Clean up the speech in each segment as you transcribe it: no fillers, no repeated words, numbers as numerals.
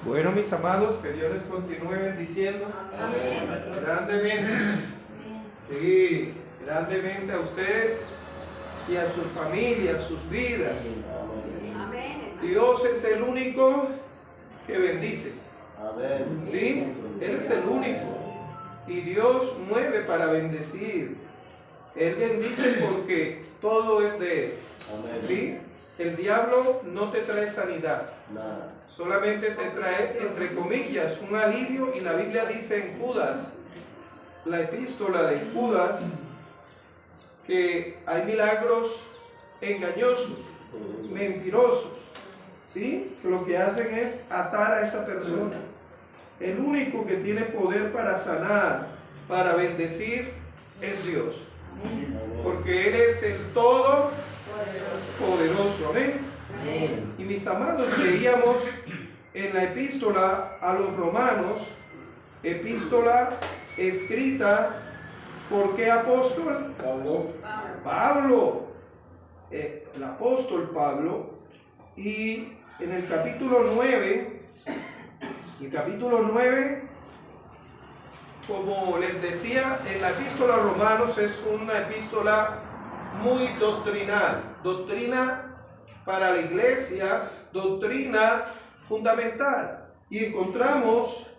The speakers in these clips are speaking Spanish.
Bueno, mis amados, que Dios les continúe bendiciendo. Amén. Grandemente. Sí, grandemente a ustedes y a sus familias, sus vidas. Amén. Dios es el único que bendice. Amén. ¿Sí? Él es el único. Y Dios mueve para bendecir. Él bendice porque todo es de Él. Amén. ¿Sí? El diablo no te trae sanidad. Nada. Solamente te trae, entre comillas, un alivio. Y la Biblia dice en Judas, la epístola de Judas, que hay milagros engañosos, mentirosos, ¿sí? Que lo que hacen es atar a esa persona. El único que tiene poder para sanar, para bendecir, es Dios. Porque Él es el todo poderoso. Amén. Y mis amados, leíamos en la epístola a los romanos, epístola escrita por qué apóstol? Pablo, el apóstol Pablo. Y en el capítulo 9, como les decía, en la epístola a Romanos es una epístola muy doctrinal, doctrina para la iglesia, doctrina fundamental. Y encontramos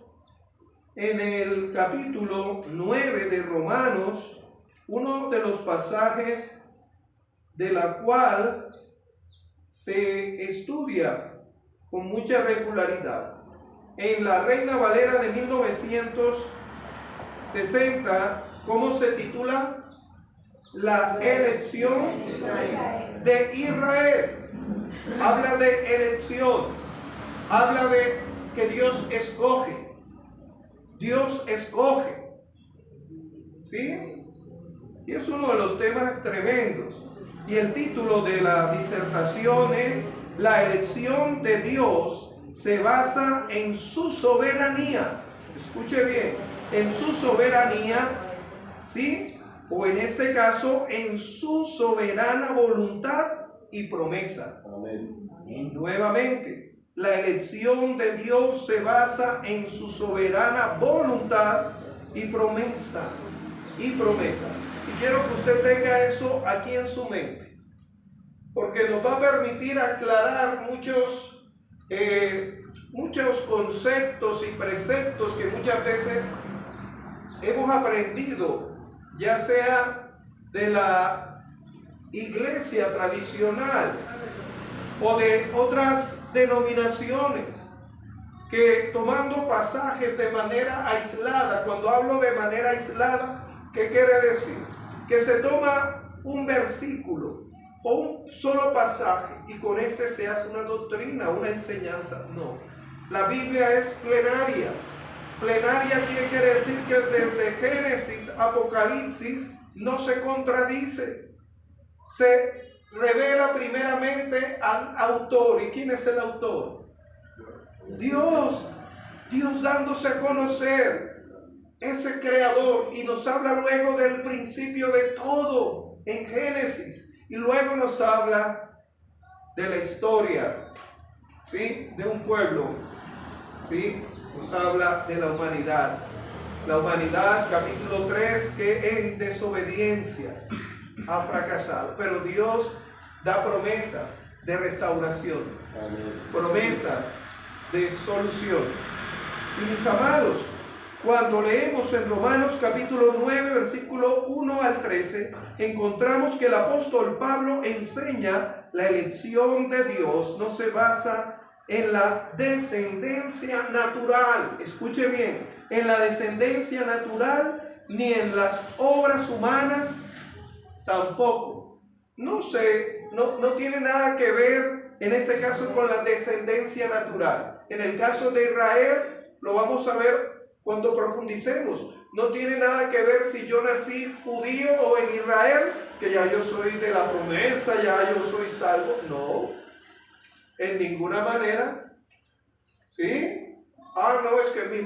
en el capítulo 9 de Romanos uno de los pasajes de la cual se estudia con mucha regularidad. En la Reina Valera de 1960, ¿cómo se titula? La elección de Israel. Habla de elección, habla de que Dios escoge. Dios escoge, ¿sí? Y es uno de los temas tremendos. Y el título de la disertación es: la elección de Dios se basa en su soberanía. Escuche bien, en su soberanía, ¿sí? O en este caso, en su soberana voluntad y promesa. Amén. Y nuevamente, la elección de Dios se basa en su soberana voluntad y promesa. Y promesa. Y quiero que usted tenga eso aquí en su mente, porque nos va a permitir aclarar muchos conceptos y preceptos que muchas veces hemos aprendido, ya sea de la iglesia tradicional o de otras denominaciones, que tomando pasajes de manera aislada. Cuando hablo de manera aislada, ¿qué quiere decir? Que se toma un versículo o un solo pasaje y con este se hace una doctrina, una enseñanza. No, la Biblia es plenaria. Plenaria quiere decir que desde Génesis a Apocalipsis no se contradice. Se revela primeramente al autor. ¿Y quién es el autor? Dios. Dios dándose a conocer, ese creador, y nos habla luego del principio de todo en Génesis, y luego nos habla de la historia, ¿sí? De un pueblo, ¿sí? Nos habla de la humanidad. La humanidad, capítulo 3, que en desobediencia ha fracasado, pero Dios da promesas de restauración. Amén. Promesas de solución. Y mis amados, cuando leemos en Romanos capítulo 9, versículo 1 al 13, encontramos que el apóstol Pablo enseña: la elección de Dios no se basa en la descendencia natural. Escuche bien, en la descendencia natural, ni en las obras humanas tampoco. No tiene nada que ver en este caso con la descendencia natural. En el caso de Israel, lo vamos a ver cuando profundicemos. No tiene nada que ver si yo nací judío o en Israel, que ya yo soy de la promesa, ya yo soy salvo. No, en ninguna manera. ¿Sí? No, es que mi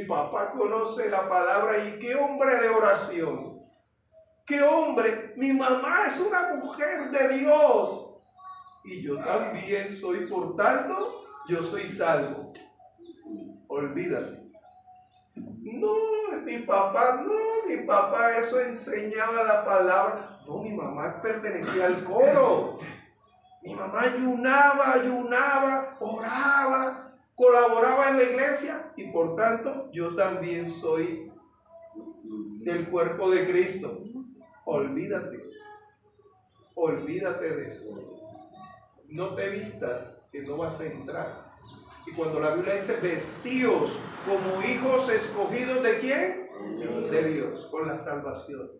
papá conoce la palabra, y qué hombre de oración. ¡Qué hombre! Mi mamá es una mujer de Dios. Y yo también soy, por tanto, yo soy salvo. Olvídate. No, mi papá eso enseñaba la palabra. No, mi mamá pertenecía al coro. Mi mamá ayunaba, oraba, colaboraba en la iglesia y por tanto yo también soy del cuerpo de Cristo. Olvídate de eso. No te vistas que no vas a entrar. Y cuando la Biblia dice vestíos como hijos escogidos ¿de quién? De Dios, con la salvación.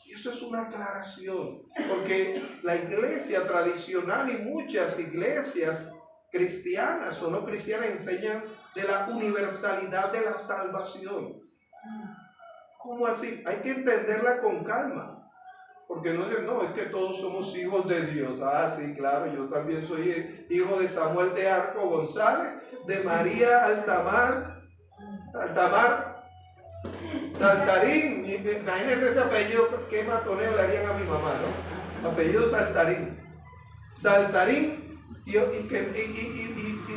Y eso es una aclaración, porque la iglesia tradicional y muchas iglesias cristianas o no cristianas enseñan de la universalidad de la salvación. ¿Cómo así? Hay que entenderla con calma. Porque no es que todos somos hijos de Dios. Ah, sí, claro, yo también soy hijo de Samuel de Arco González, de María Altamar Saltarín. Imagínense ese apellido, qué matoneo le harían a mi mamá, ¿no? Apellido Saltarín, y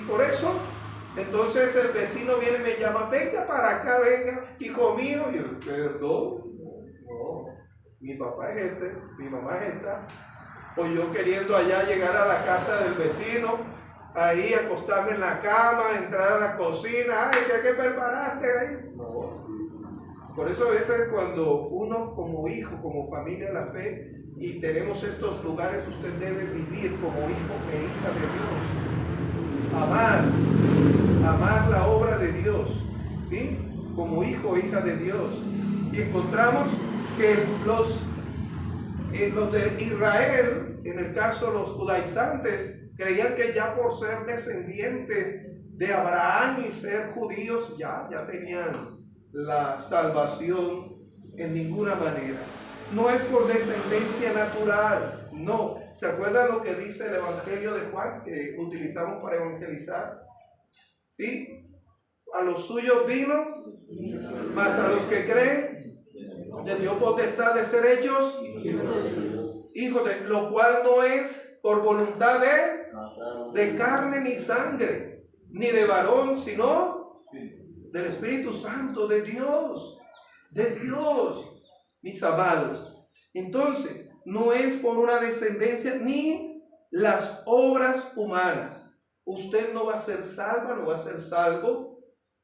por eso, entonces el vecino viene y me llama, venga para acá, venga, hijo mío. Y yo, perdón. Mi papá es este, mi mamá es esta, o yo queriendo allá llegar a la casa del vecino, ahí acostarme en la cama, entrar a la cocina, ay, ¿qué preparaste ahí? No. Por eso a veces cuando uno como hijo, como familia de la fe, y tenemos estos lugares, usted debe vivir como hijo e hija de Dios. Amar la obra de Dios, ¿sí? Como hijo o hija de Dios. Y encontramos que los de Israel, en el caso los judaizantes, creían que ya por ser descendientes de Abraham y ser judíos ya tenían la salvación en ninguna manera. No es por descendencia natural, no. ¿Se acuerdan lo que dice el Evangelio de Juan que utilizamos para evangelizar? ¿Sí? A los suyos vino, mas a los que creen le dio potestad de ser hechos hijos de, lo cual no es por voluntad de carne ni sangre, ni de varón, sino del Espíritu Santo, de Dios, mis amados. Entonces, no es por una descendencia ni las obras humanas. Usted no va a ser salva, no va a ser salvo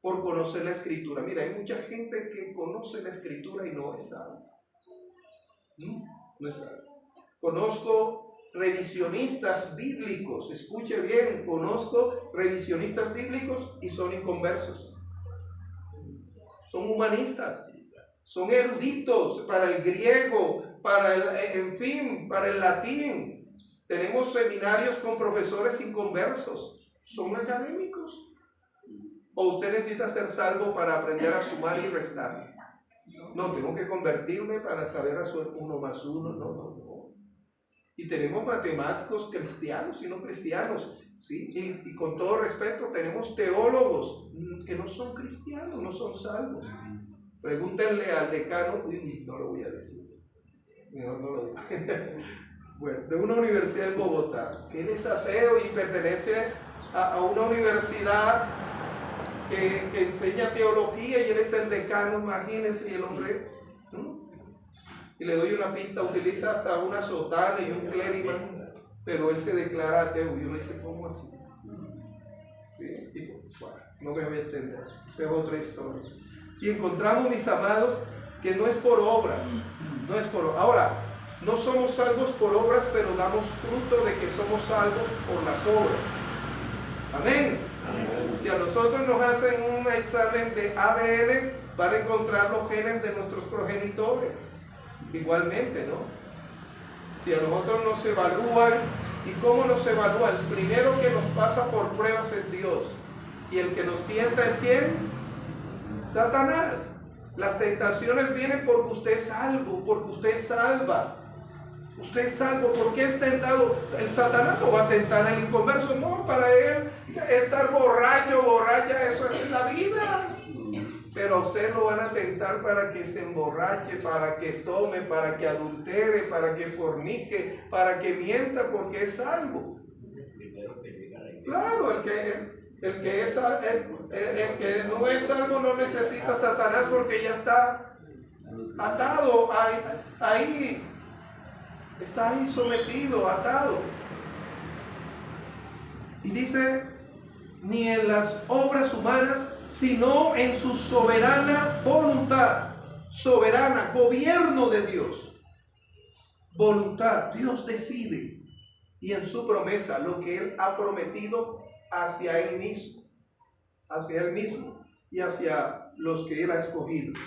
por conocer la Escritura. Mira, hay mucha gente que conoce la Escritura y no es salva. No es salva. Conozco revisionistas bíblicos, escuche bien, conozco revisionistas bíblicos y son inconversos. Son humanistas, son eruditos para el griego, para el latín. Tenemos seminarios con profesores inconversos, son académicos. ¿O usted necesita ser salvo para aprender a sumar y restar? No, tengo que convertirme para saber hacer 1 más 1. No. Y tenemos matemáticos cristianos y no cristianos, ¿sí? Y con todo respeto, tenemos teólogos que no son cristianos, no son salvos. Pregúntenle al decano, no lo voy a decir, mejor no lo digo. Bueno, de una universidad en Bogotá, él es ateo y pertenece a una universidad que enseña teología y él es el decano, imagínense, y el hombre, y le doy una pista, utiliza hasta una sotana y un clérigo, pero él se declara ateo. Yo le dije, ¿cómo así? ¿Sí? Y bueno, no me voy a extender, esa es otra historia. Y encontramos, mis amados, que no es por obras, Ahora, no somos salvos por obras, pero damos fruto de que somos salvos por las obras. Amén. Si a nosotros nos hacen un examen de ADN, van a encontrar los genes de nuestros progenitores. Igualmente, ¿no? Si a nosotros nos evalúan, ¿y cómo nos evalúan? El primero que nos pasa por pruebas es Dios. ¿Y el que nos tienta es quién? Satanás. Las tentaciones vienen porque usted es salvo, porque usted es salva. Usted es salvo, porque es tentado. El Satanás no va a tentar al inconverso, no, para él estar borracha, eso es la vida. Pero a usted lo van a tentar para que se emborrache, para que tome, para que adultere, para que fornique, para que mienta, porque es salvo. Claro, el que no es salvo no necesita a Satanás porque ya está atado ahí, está ahí sometido, atado. Y dice, ni en las obras humanas, sino en su soberana voluntad, soberana, gobierno de Dios, voluntad. Dios decide, y en su promesa, lo que Él ha prometido hacia Él mismo y hacia los que Él ha escogido.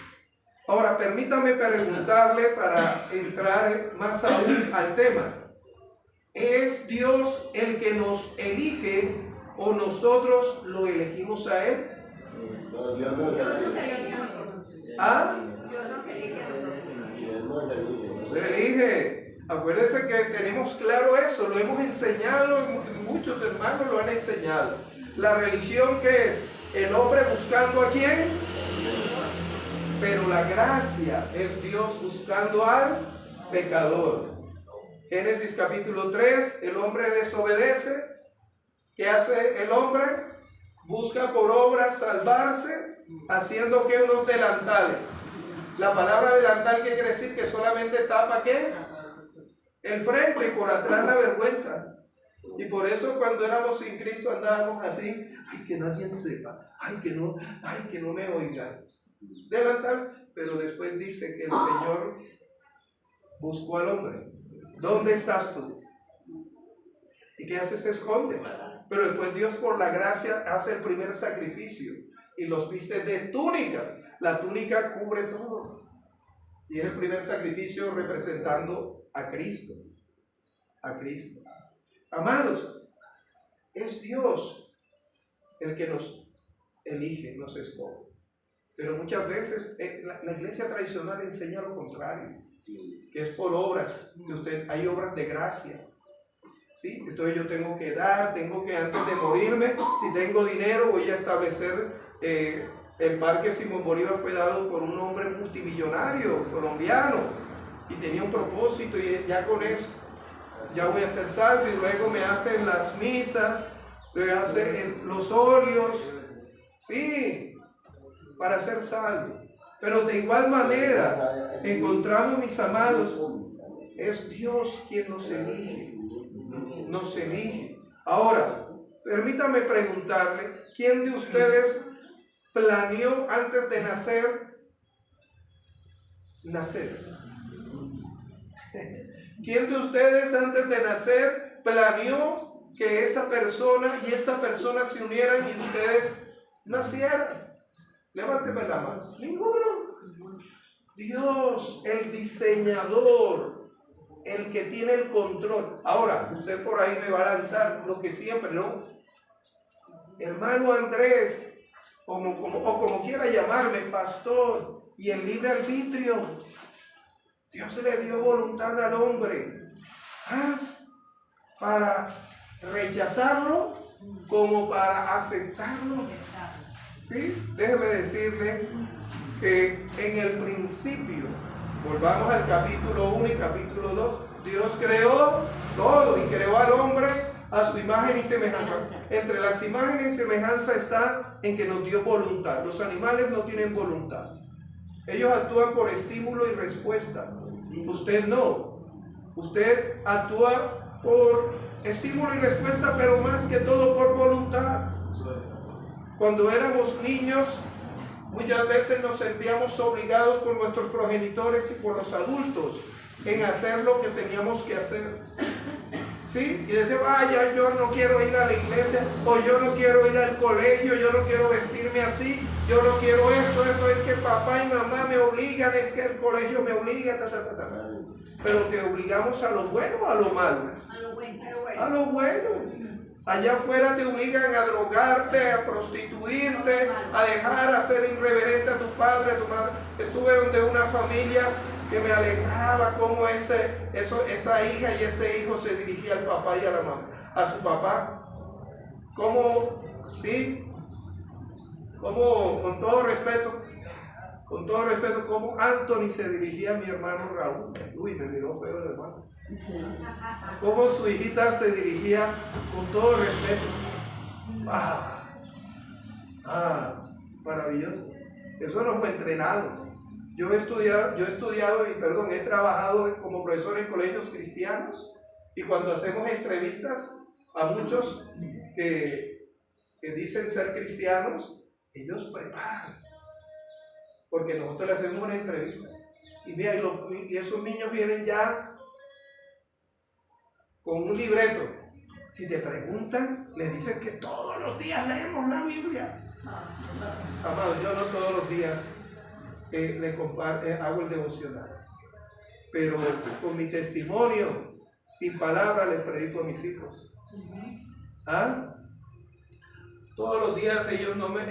Ahora, permítame preguntarle para entrar más aún al tema. ¿Es Dios el que nos elige o nosotros lo elegimos a Él? Dios nos elige a nosotros. ¿Ah? Dios nos elige a nosotros. Se elige. Acuérdense que tenemos claro eso, lo hemos enseñado, muchos hermanos lo han enseñado. La religión, ¿qué es? El hombre buscando ¿a quién? Pero la gracia es Dios buscando al pecador. Génesis capítulo 3, el hombre desobedece. ¿Qué hace el hombre? Busca por obras salvarse, haciendo que unos delantales. La palabra delantal, ¿qué quiere decir? Que solamente tapa ¿qué? El frente y por atrás la vergüenza. Y por eso cuando éramos sin Cristo andábamos así, ay, que nadie sepa, ay, que no me oigan. Delantal, pero después dice que el Señor buscó al hombre. ¿Dónde estás tú? ¿Y qué hace? Se esconde. Pero después Dios por la gracia hace el primer sacrificio y los viste de túnicas. La túnica cubre todo. Y es el primer sacrificio representando a Cristo. A Cristo. Amados, es Dios el que nos elige, nos escoge. Pero muchas veces la iglesia tradicional enseña lo contrario, que es por obras, que hay obras de gracia. ¿Sí? Entonces yo tengo que dar, tengo que antes de morirme, si tengo dinero voy a establecer, el parque Simón Bolívar fue dado por un hombre multimillonario colombiano y tenía un propósito y ya con eso ya voy a ser salvo y luego me hacen las misas, me hacen los óleos, sí, para ser salvo. Pero de igual manera encontramos, mis amados, es Dios quien nos elige. Nos elige. Ahora, permítame preguntarle, ¿quién de ustedes planeó antes de nacer? ¿Quién de ustedes antes de nacer planeó que esa persona y esta persona se unieran y ustedes nacieran? Levánteme la mano. Ninguno. Dios, el diseñador, el que tiene el control. Ahora, usted por ahí me va a lanzar lo que siempre, ¿no? Hermano Andrés, o como quiera llamarme, pastor, y el libre arbitrio. Dios le dio voluntad al hombre para rechazarlo como para aceptarlo. ¿Sí? Déjeme decirle que en el principio, volvamos al capítulo 1 y capítulo 2, Dios creó todo y creó al hombre a su imagen y semejanza. Entre las imágenes y semejanza está en que nos dio voluntad. Los animales no tienen voluntad. Ellos actúan por estímulo y respuesta. Usted no. Usted actúa por estímulo y respuesta, pero más que todo por voluntad. Cuando éramos niños, muchas veces nos sentíamos obligados por nuestros progenitores y por los adultos en hacer lo que teníamos que hacer. ¿Sí? Y decíamos, vaya, yo no quiero ir a la iglesia, o yo no quiero ir al colegio, yo no quiero vestirme así, yo no quiero esto es que papá y mamá me obligan, es que el colegio me obliga, Pero te obligamos a lo bueno o a lo malo. A lo bueno. A lo bueno. Allá afuera te obligan a drogarte, a prostituirte, a dejar, a ser irreverente a tu padre, a tu madre. Estuve donde una familia que me alegraba cómo esa hija y ese hijo se dirigía al papá y a la mamá, a su papá. Cómo, sí, cómo, con todo respeto, cómo Anthony se dirigía a mi hermano Raúl. Uy, me miró feo el hermano. Cómo su hijita se dirigía con todo respeto. Maravilloso. Eso no fue entrenado. Yo he estudiado he trabajado como profesor en colegios cristianos, y cuando hacemos entrevistas a muchos que dicen ser cristianos, ellos preparan, porque nosotros le hacemos una entrevista. Y mira, y esos niños vienen ya con un libreto. Si te preguntan, les dicen que todos los días leemos la Biblia. Amado, yo no todos los días hago el devocional, pero con mi testimonio, sin palabras, les predico a mis hijos. Todos los días ellos no me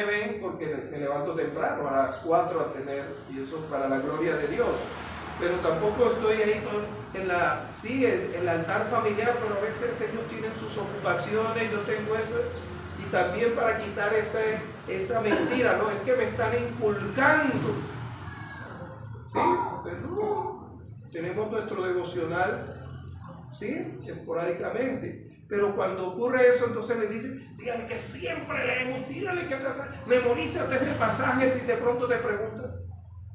ven, porque me levanto temprano a las 4 a tener, y eso para la gloria de Dios. Pero tampoco estoy ahí en el altar familiar, pero a veces ellos tienen sus ocupaciones, yo tengo esto. Y también para quitar esa mentira, ¿no? Es que me están inculcando. ¿Sí? Pero no. Tenemos nuestro devocional, ¿sí? Esporádicamente. Pero cuando ocurre eso, entonces le dicen, dígale que siempre leemos, dígale que memorízate este pasaje. Si de pronto te preguntan,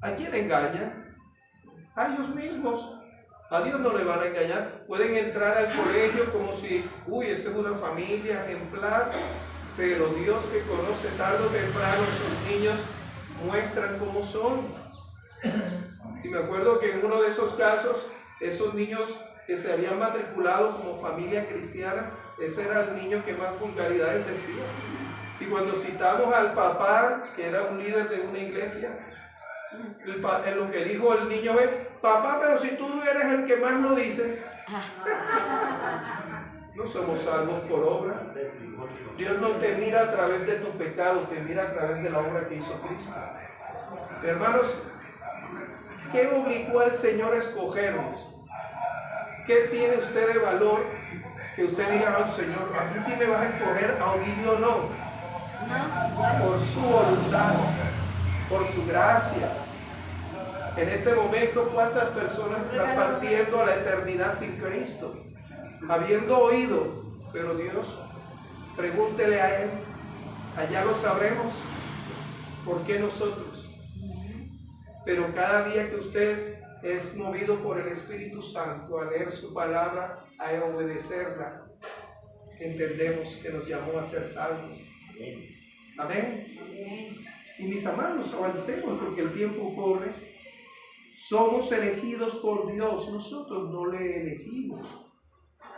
¿a quién engañan? A ellos mismos. A Dios no le van a engañar. Pueden entrar al colegio como si, esa es una familia ejemplar, pero Dios, que conoce tarde o temprano sus niños, muestran cómo son. Y me acuerdo que en uno de esos casos, esos niños que se habían matriculado como familia cristiana, ese era el niño que más vulgaridades decía. Y cuando citamos al papá, que era un líder de una iglesia, en lo que dijo el niño es, papá, pero si tú eres el que más lo dice. No somos salvos por obra. Dios no te mira a través de tu pecado, te mira a través de la obra que hizo Cristo. Hermanos, ¿qué obligó al Señor a escogernos? ¿Qué tiene usted de valor que usted diga, Señor, a mí sí me vas a escoger, a Ovidio no? Por su voluntad, por su gracia. En este momento, ¿cuántas personas están partiendo a la eternidad sin Cristo? Habiendo oído, pero Dios, pregúntele a Él, allá lo sabremos. ¿Por qué nosotros? Pero cada día que usted es movido por el Espíritu Santo a leer su palabra, a obedecerla, entendemos que nos llamó a ser salvos. Amén. Y mis amados, avancemos porque el tiempo corre. Somos elegidos por Dios, nosotros no le elegimos.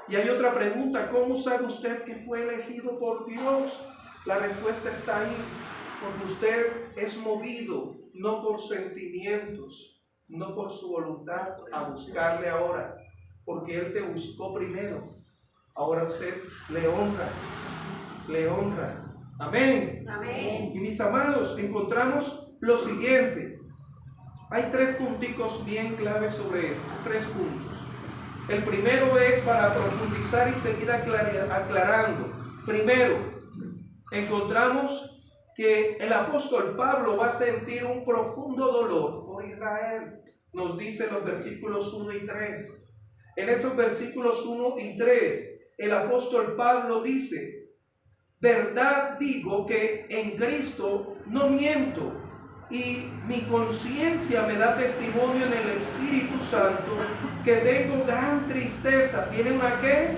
Y hay otra pregunta, ¿cómo sabe usted que fue elegido por Dios? La respuesta está ahí, porque usted es movido no por sentimientos, no por su voluntad, a buscarle ahora, porque Él te buscó primero. Ahora usted le honra. Amén. Amén. Y mis amados, encontramos lo siguiente. Hay 3 punticos bien claves sobre esto, 3 puntos. El primero es para profundizar y seguir aclarando. Primero, encontramos que el apóstol Pablo va a sentir un profundo dolor por Israel. Nos dice los versículos 1 y 3. En esos versículos 1 y 3, el apóstol Pablo dice, verdad digo que en Cristo no miento, y mi conciencia me da testimonio en el Espíritu Santo que tengo gran tristeza. ¿Tiene una qué?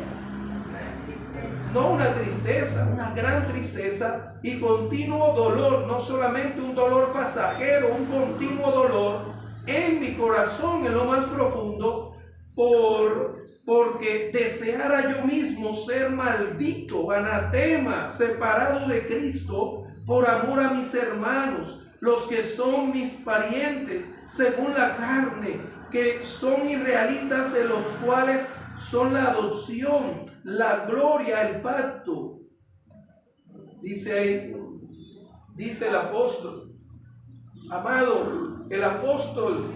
No una tristeza, una gran tristeza y continuo dolor, no solamente un dolor pasajero, un continuo dolor en mi corazón, en lo más profundo, porque deseara yo mismo ser maldito, anatema, separado de Cristo por amor a mis hermanos, los que son mis parientes según la carne, que son israelitas, de los cuales son la adopción, la gloria, el pacto. Dice ahí, dice el apóstol. Amado, el apóstol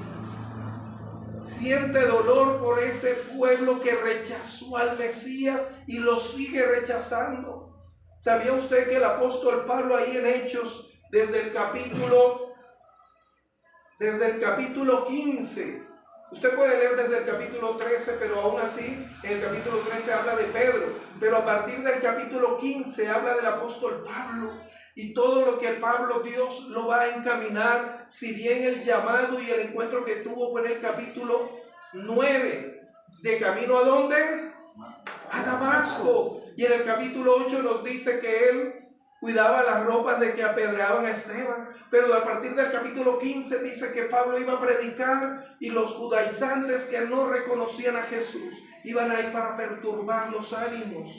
siente dolor por ese pueblo que rechazó al Mesías y lo sigue rechazando. ¿Sabía usted que el apóstol Pablo ahí en Hechos, desde el capítulo 15, Usted puede leer desde el capítulo 13, pero aún así en el capítulo 13 habla de Pedro, pero a partir del capítulo 15 habla del apóstol Pablo, y todo lo que el Pablo Dios lo va a encaminar, si bien el llamado y el encuentro que tuvo fue en el capítulo 9, de camino ¿a dónde? A Damasco. Y en el capítulo 8 nos dice que él cuidaba las ropas de que apedreaban a Esteban, pero a partir del capítulo 15 dice que Pablo iba a predicar y los judaizantes que no reconocían a Jesús iban a ir para perturbar los ánimos.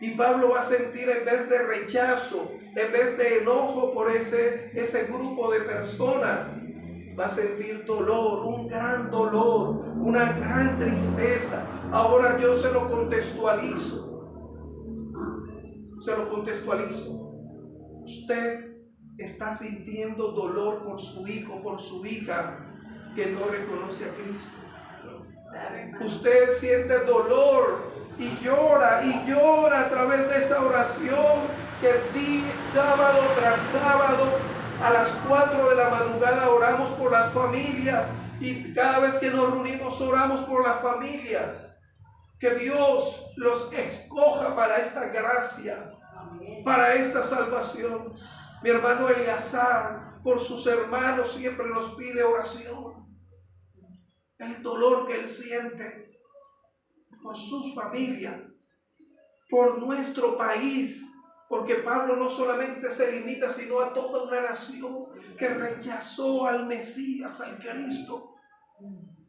Y Pablo va a sentir, en vez de rechazo, en vez de enojo por ese grupo de personas, va a sentir dolor, un gran dolor, una gran tristeza. Ahora yo se lo contextualizo. Usted está sintiendo dolor por su hijo, por su hija que no reconoce a Cristo. Usted siente dolor y llora a través de esa oración que sábado tras sábado a las 4 de la madrugada oramos por las familias, y cada vez que nos reunimos oramos por las familias. Que Dios los escoja para esta gracia, para esta salvación. Mi hermano Eleazar, por sus hermanos, siempre nos pide oración. El dolor que él siente por sus familias, por nuestro país, porque Pablo no solamente se limita, sino a toda una nación que rechazó al Mesías, al Cristo,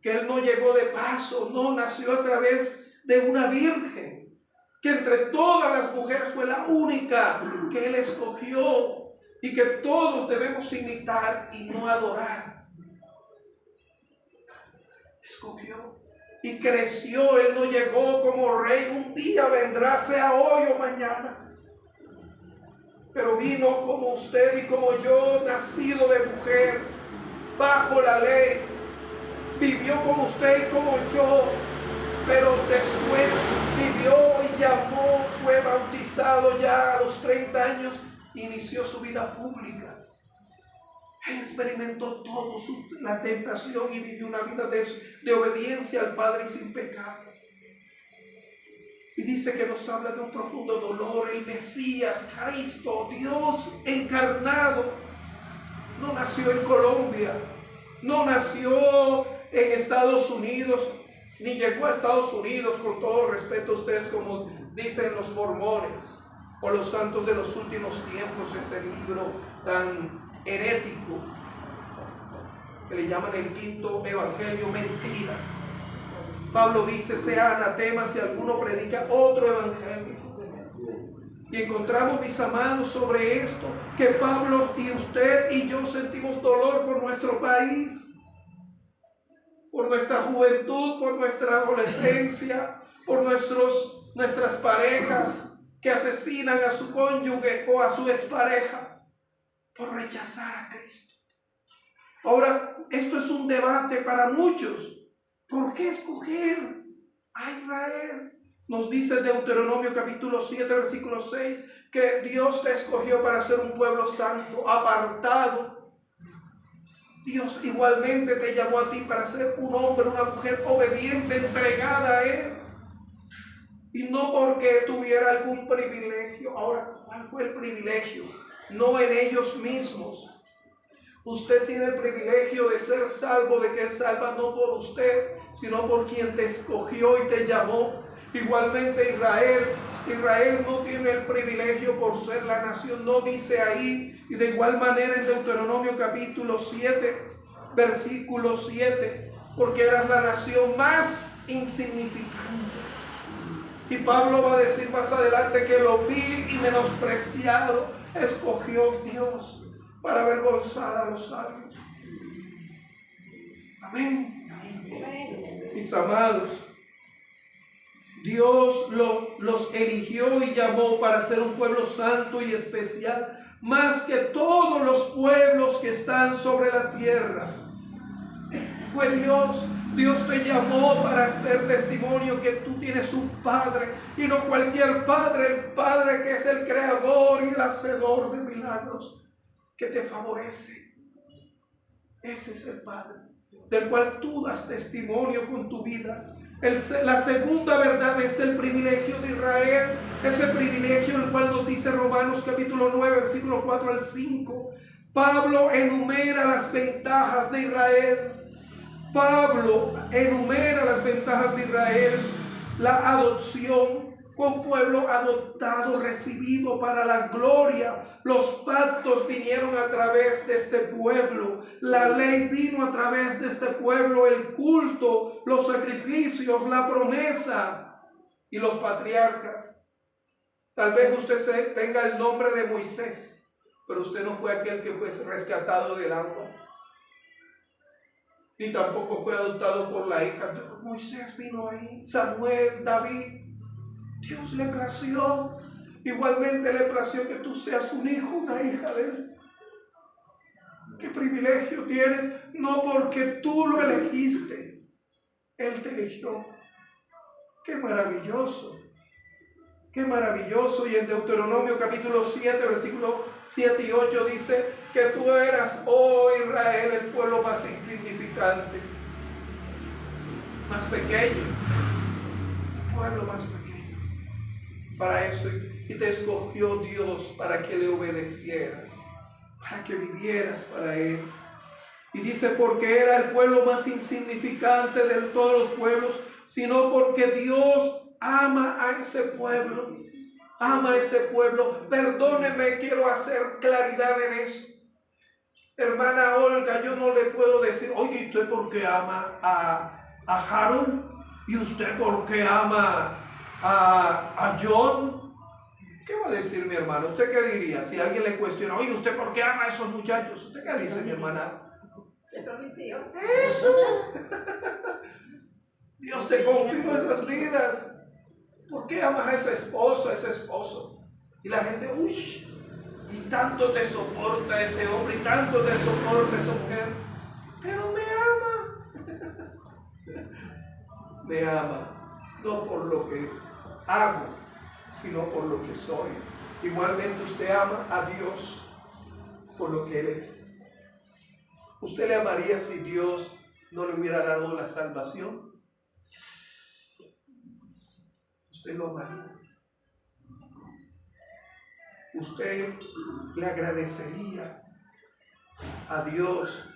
que él no llegó de paso, no nació a través de una virgen, que entre todas las mujeres fue la única que él escogió y que todos debemos imitar y no adorar. Escogió y creció. Él no llegó como rey, un día vendrá, sea hoy o mañana, pero vino como usted y como yo, nacido de mujer, bajo la ley. Vivió como usted y como yo, pero después vivió y llamó, fue bautizado ya a los 30 años, inició su vida pública. Él experimentó todo la tentación y vivió una vida de obediencia al Padre y sin pecado. Y dice que nos habla de un profundo dolor. El Mesías, Cristo, Dios encarnado, no nació en Colombia, no nació en Estados Unidos, ni llegó a Estados Unidos, con todo respeto a ustedes, como dicen los mormones o los santos de los últimos tiempos, ese libro tan herético que le llaman el quinto evangelio, mentira. Pablo dice: sea anatema si alguno predica otro evangelio. Y encontramos, mis amados, sobre esto, que Pablo y usted y yo sentimos dolor por nuestro país, por nuestra juventud, por nuestra adolescencia, por nuestras parejas que asesinan a su cónyuge o a su expareja por rechazar a Cristo. Ahora, esto es un debate para muchos. ¿Por qué escoger a Israel? Nos dice Deuteronomio capítulo 7, versículo 6, que Dios te escogió para ser un pueblo santo, apartado. Dios igualmente te llamó a ti para ser un hombre, una mujer obediente, entregada a Él. Y no porque tuviera algún privilegio. Ahora, ¿cuál fue el privilegio? No en ellos mismos. Usted tiene el privilegio de ser salvo, de que es salva no por usted, sino por quien te escogió y te llamó. Igualmente Israel no tiene el privilegio por ser la nación, no dice ahí. Y de igual manera en Deuteronomio capítulo 7, versículo 7, porque eras la nación más insignificante. Y Pablo va a decir más adelante que lo vil y menospreciado escogió Dios para avergonzar a los sabios. Amén. Mis amados, Dios los eligió y llamó para ser un pueblo santo y especial, más que todos los pueblos que están sobre la tierra. Fue Dios. Dios te llamó para hacer testimonio que tú tienes un Padre, y no cualquier Padre, el Padre que es el creador y el hacedor de milagros, que te favorece. Ese es el Padre. del cual tú das testimonio con tu vida. La segunda verdad es el privilegio de Israel, ese privilegio el cual nos dice Romanos capítulo 9, versículo 4 al 5. Pablo enumera las ventajas de Israel. Pablo enumera las ventajas de Israel, la adopción con pueblo adoptado, recibido para la gloria. Los pactos vinieron a través de este pueblo, la ley vino a través de este pueblo, el culto, los sacrificios, la promesa y los patriarcas. Tal vez usted tenga el nombre de Moisés, pero usted no fue aquel que fue rescatado del agua, ni tampoco fue adoptado por la hija. Moisés vino ahí, Samuel, David. Dios le plació, igualmente le plació que tú seas un hijo, una hija de él. ¿Qué privilegio tienes? No porque tú lo elegiste, él te eligió. ¡Qué maravilloso! ¡Qué maravilloso! Y en Deuteronomio capítulo 7, versículos 7 y 8 dice que tú eras, oh Israel, el pueblo más insignificante, más pequeño, el pueblo más pequeño. Para eso, y te escogió Dios para que le obedecieras, para que vivieras para Él. Y dice, porque era el pueblo más insignificante de todos los pueblos, sino porque Dios ama a ese pueblo, ama a ese pueblo. Perdóneme, quiero hacer claridad en eso. Hermana Olga, yo no le puedo decir, oye, ¿usted por qué ama a Harold? ¿Y usted por qué ama a John? ¿Qué va a decir mi hermano? ¿Usted qué diría? Si alguien le cuestiona, oye, ¿usted por qué ama a esos muchachos? ¿Usted qué dice, mi hermana? Que son mis hijos. ¡Eso! Dios te confió esas vidas. ¿Por qué amas a esa esposa, a ese esposo? Y la gente, uy, y tanto te soporta ese hombre, y tanto te soporta esa mujer, pero me ama. Me ama, no por lo que hago, sino por lo que soy. Igualmente usted ama a Dios por lo que Él es. ¿Usted le amaría si Dios no le hubiera dado la salvación? Usted lo amaría. Usted le agradecería a Dios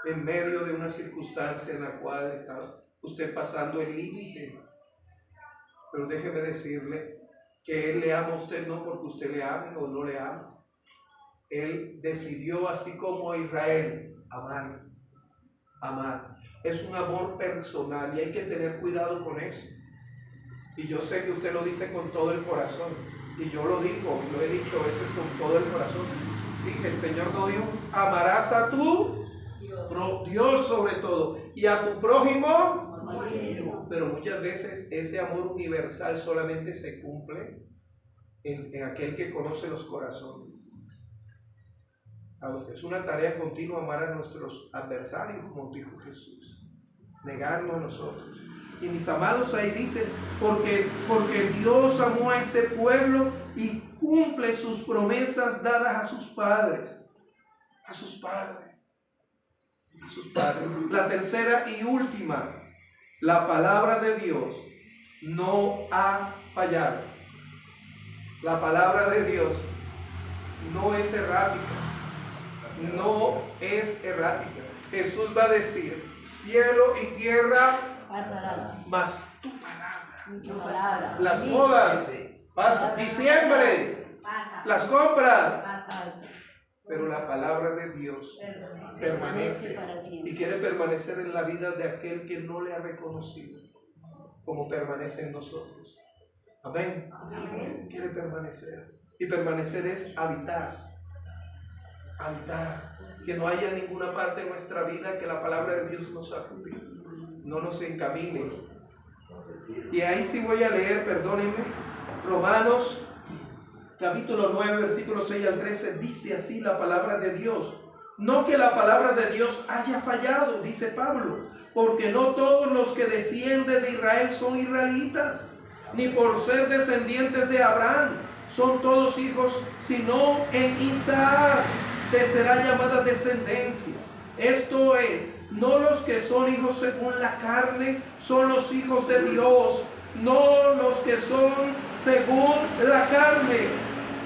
en medio de una circunstancia en la cual está usted pasando el límite. Pero déjeme decirle que Él le ama a usted no porque usted le ame o no le ame. Él decidió, así como a Israel, amar. Es un amor personal y hay que tener cuidado con eso. Y yo sé que usted lo dice con todo el corazón. Y yo lo digo, y lo he dicho a veces con todo el corazón. Sí, que el Señor nos dijo, amarás a tu Dios sobre todo, y a tu prójimo. Pero muchas veces ese amor universal solamente se cumple en aquel que conoce los corazones. Es una tarea continua amar a nuestros adversarios, como dijo Jesús, negarnos a nosotros. Y mis amados, ahí dicen, porque Dios amó a ese pueblo y cumple sus promesas dadas a sus padres. A sus padres. La tercera y última, la palabra de Dios no ha fallado. La palabra de Dios no es errática. No es errática. Jesús va a decir, cielo y tierra pasarán, mas tu palabra. Palabra. Las bodas pasa, diciembre, las compras, pero la palabra de Dios permanece para siempre. y quiere permanecer en la vida de aquel que no le ha reconocido, como permanece en nosotros. Amén. Amén. Quiere permanecer, y permanecer es habitar, que no haya ninguna parte de nuestra vida que la palabra de Dios nos sacude, no nos encamine. Y ahí sí voy a leer, perdónenme, Romanos capítulo 9, versículos 6 al 13, dice así la palabra de Dios. No que la palabra de Dios haya fallado, dice Pablo, porque no todos los que descienden de Israel son israelitas, ni por ser descendientes de Abraham son todos hijos, sino en Isaac te será llamada descendencia. Esto es, No los que son hijos según la carne son los hijos de Dios, no los que son según la carne,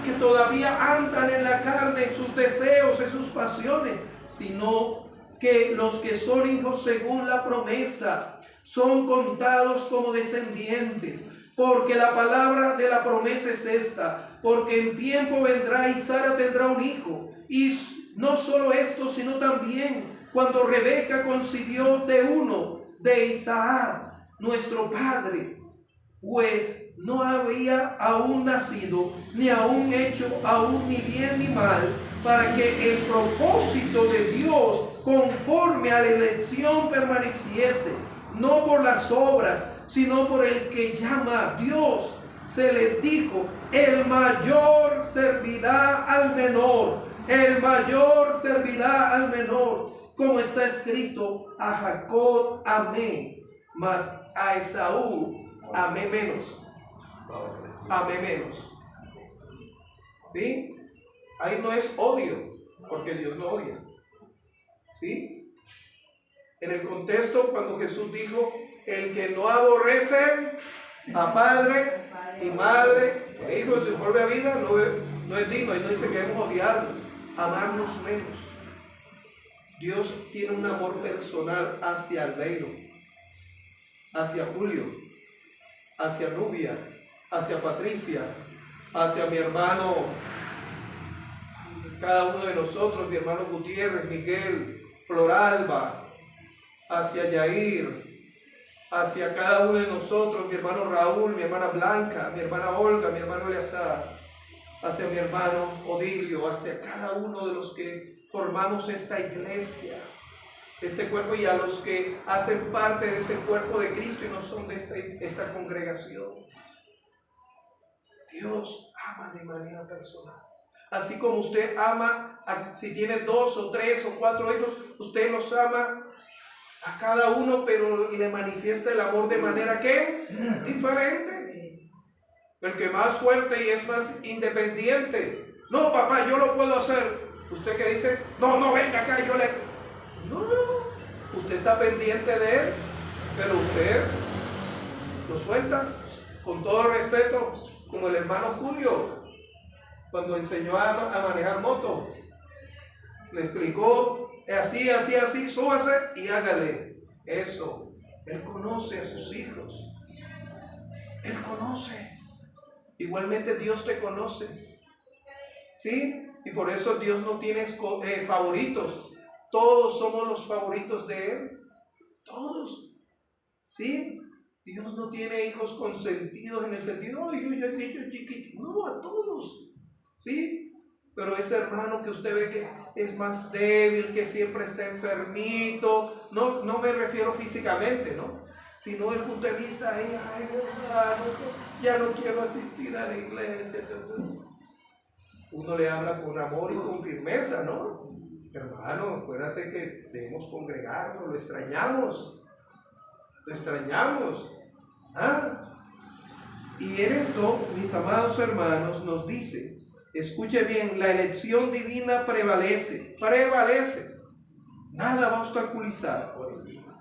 que todavía andan en la carne, en sus deseos, en sus pasiones, sino que los que son hijos según la promesa son contados como descendientes. Porque la palabra de la promesa es esta: porque en tiempo vendrá y Sara tendrá un hijo. Y no solo esto, sino también cuando Rebeca concibió de uno, de Isaac, nuestro padre, pues no había aún nacido, ni aún hecho aún ni bien ni mal, para que el propósito de Dios conforme a la elección permaneciese, no por las obras, sino por el que llama a Dios. Se les dijo: el mayor servirá al menor, el mayor servirá al menor. Como está escrito: a Jacob amé, mas a Esaú amé menos. Amé menos. ¿Sí? Ahí no es odio, porque Dios no odia. ¿Sí? En el contexto, cuando Jesús dijo: el que no aborrece a padre y madre e hijos de su propia vida, no es digno. Y no dice que debemos odiarlos, amarnos menos. Dios tiene un amor personal hacia Albeiro, hacia Julio, hacia Nubia, hacia Patricia, hacia mi hermano, cada uno de nosotros, mi hermano Gutiérrez, Miguel, Floralba, hacia Yair, hacia cada uno de nosotros, mi hermano Raúl, mi hermana Blanca, mi hermana Olga, mi hermano Eleazar, hacia mi hermano Odilio, hacia cada uno de los que formamos esta iglesia, este cuerpo, y a los que hacen parte de ese cuerpo de Cristo y no son de esta congregación. Dios ama de manera personal. Así como usted ama, si tiene 2 o 3 o 4 hijos, usted los ama a cada uno, pero le manifiesta el amor de manera que diferente. El que más fuerte y es más independiente: no, papá, yo lo puedo hacer. Usted que dice: no, venga acá, yo le... No, usted está pendiente de él, pero usted lo suelta. Con todo respeto, como el hermano Julio, cuando enseñó a manejar moto, le explicó: así, súbase y hágale eso. Él conoce a sus hijos, él conoce. Igualmente Dios te conoce, ¿sí? Y por eso Dios no tiene favoritos. Todos somos los favoritos de Él, todos, ¿sí? Dios no tiene hijos consentidos en el sentido: yo chiquito. No, a todos, ¿sí? Pero ese hermano que usted ve que es más débil, que siempre está enfermito, no me refiero físicamente, ¿no? Sino desde el punto de vista: ay, hermano, ya no quiero asistir a la iglesia. Uno le habla con amor y con firmeza, ¿no? Hermano, acuérdate que debemos congregarnos, lo extrañamos. Y en esto, mis amados hermanos, nos dice, escuche bien, la elección divina prevalece, nada va a obstaculizar.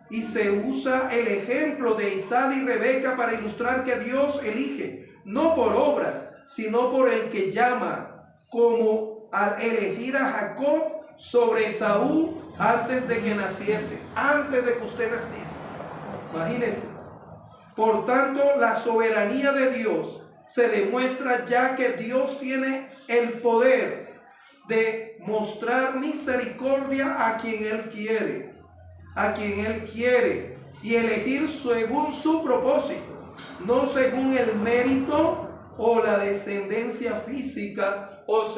Y se usa el ejemplo de Isaac y Rebeca para ilustrar que Dios elige, no por obras, sino por el que llama, como al elegir a Jacob sobre Esaú antes de que naciese, antes de que usted naciese. Imagínense. Por tanto, la soberanía de Dios se demuestra, ya que Dios tiene el poder de mostrar misericordia a quien Él quiere, y elegir según su propósito, no según el mérito o la descendencia física, o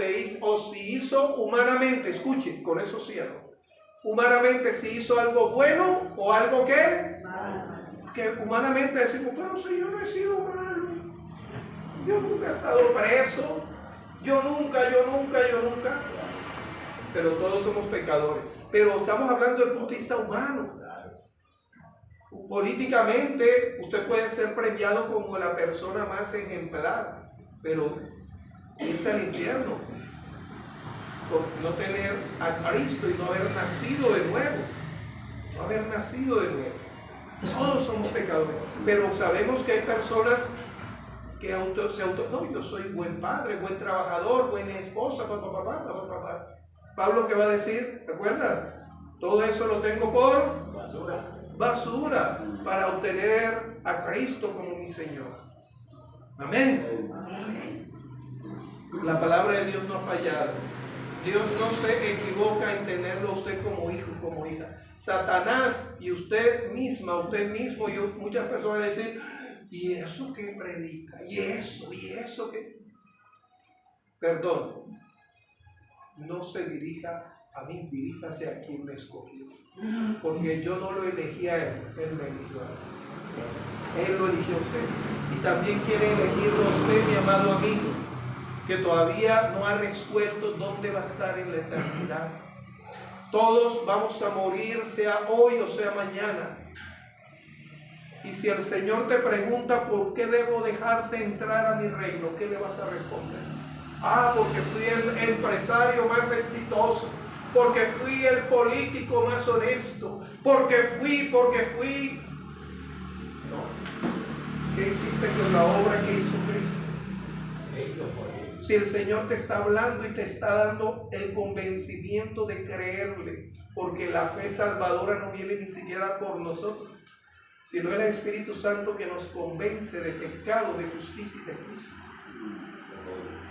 si hizo humanamente. Escuchen, con eso cierro. Humanamente, si hizo algo bueno o algo que humanamente decimos: pero si yo no he sido malo, yo nunca he estado preso, yo nunca. Pero todos somos pecadores. Pero estamos hablando del punto de vista humano. Políticamente, usted puede ser premiado como la persona más ejemplar, pero irse al infierno por no tener a Cristo y no haber nacido de nuevo. no haber nacido de nuevo. Todos somos pecadores, pero sabemos que hay personas que no, yo soy buen padre, buen trabajador, buena esposa, papá. Pablo, ¿qué va a decir? ¿Se acuerdan? Todo eso lo tengo por basura para obtener a Cristo como mi Señor. Amén. La palabra de Dios no ha fallado. Dios no se equivoca en tenerlo a usted como hijo y como hija. Satanás y usted misma, usted mismo y muchas personas dicen, ¿y eso que predica? ¿Y eso que? Perdón, no se dirija a mí, diríjase a quien me escogió. Porque yo no lo elegí a él me eligió a él. Él lo eligió a usted. Y también quiere elegirlo a usted, mi amado amigo, que todavía no ha resuelto dónde va a estar en la eternidad. Todos vamos a morir, sea hoy o sea mañana. Y si el Señor te pregunta por qué debo dejarte entrar a mi reino, ¿qué le vas a responder? Porque fui el empresario más exitoso, porque fui el político más honesto, porque fui. No. ¿Qué hiciste con la obra que hizo Cristo? Si el Señor te está hablando y te está dando el convencimiento de creerle, porque la fe salvadora no viene ni siquiera por nosotros, sino el Espíritu Santo que nos convence de pecado, de justicia y de juicio.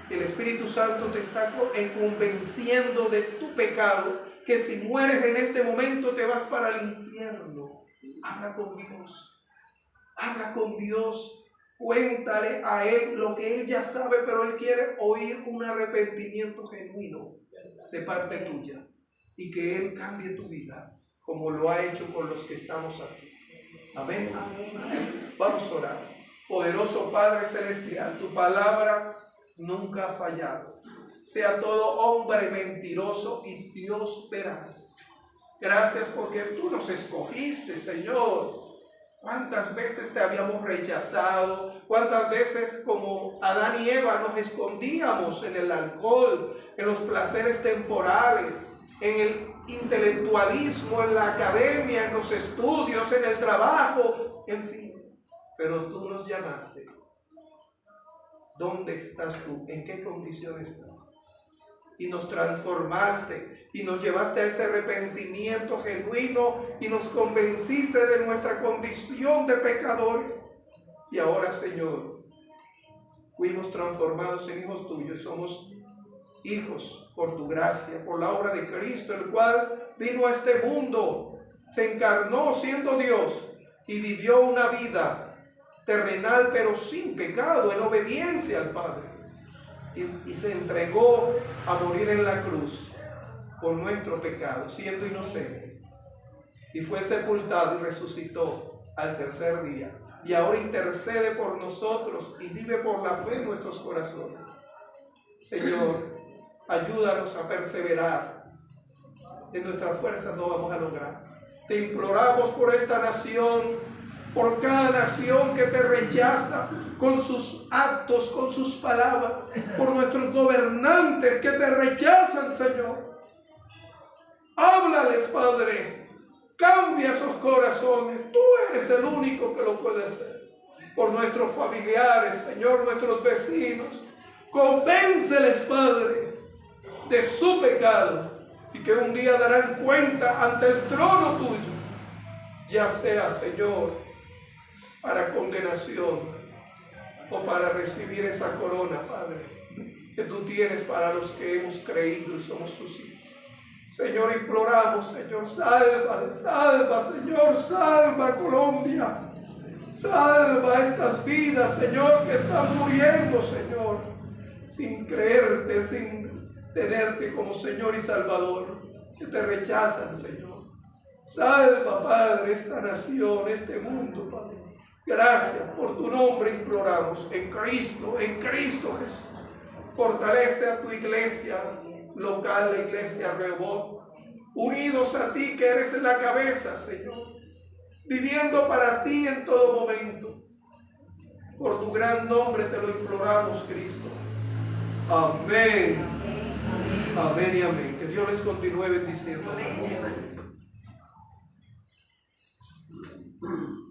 Si el Espíritu Santo te está convenciendo de tu pecado, que si mueres en este momento te vas para el infierno, habla con Dios. Habla con Dios. Cuéntale a Él lo que Él ya sabe, pero Él quiere oír un arrepentimiento genuino de parte tuya y que Él cambie tu vida como lo ha hecho con los que estamos aquí. Amén. Vamos a orar. Poderoso Padre Celestial, tu palabra nunca ha fallado. Sea todo hombre mentiroso y Dios veraz. Gracias porque tú nos escogiste, Señor. ¿Cuántas veces te habíamos rechazado? ¿Cuántas veces como Adán y Eva nos escondíamos en el alcohol, en los placeres temporales, en el intelectualismo, en la academia, en los estudios, en el trabajo, en fin? Pero tú nos llamaste. ¿Dónde estás tú? ¿En qué condición estás? Y nos transformaste y nos llevaste a ese arrepentimiento genuino y nos convenciste de nuestra condición de pecadores. Y ahora, Señor, fuimos transformados en hijos tuyos. Somos hijos por tu gracia, por la obra de Cristo, el cual vino a este mundo, se encarnó siendo Dios y vivió una vida terrenal pero sin pecado, en obediencia al Padre. Y se entregó a morir en la cruz por nuestro pecado, siendo inocente. Y fue sepultado y resucitó al tercer día. Y ahora intercede por nosotros y vive por la fe en nuestros corazones. Señor, ayúdanos a perseverar. En nuestras fuerzas no vamos a lograr. Te imploramos por esta nación, por cada nación que te rechaza con sus actos, con sus palabras, por nuestros gobernantes que te rechazan, Señor. Háblales, Padre, cambia sus corazones. Tú eres el único que lo puede hacer. Por nuestros familiares, Señor, nuestros vecinos, convénceles, Padre, de su pecado y que un día darán cuenta ante el trono tuyo, ya sea, Señor, para condenación o para recibir esa corona, Padre, que tú tienes para los que hemos creído y somos tus hijos. Señor, imploramos, Señor, salva, Señor, salva Colombia, salva estas vidas, Señor, que están muriendo, Señor, sin creerte, sin tenerte como Señor y Salvador, que te rechazan, Señor. Salva, Padre, esta nación, este mundo, Padre. Gracias por tu nombre imploramos, en Cristo Jesús. Fortalece a tu iglesia local, la iglesia Rehoboth, unidos a ti que eres la cabeza, Señor, viviendo para ti en todo momento. Por tu gran nombre te lo imploramos, Cristo. Amén. Amén y amén. Que Dios les continúe bendiciendo. Amén.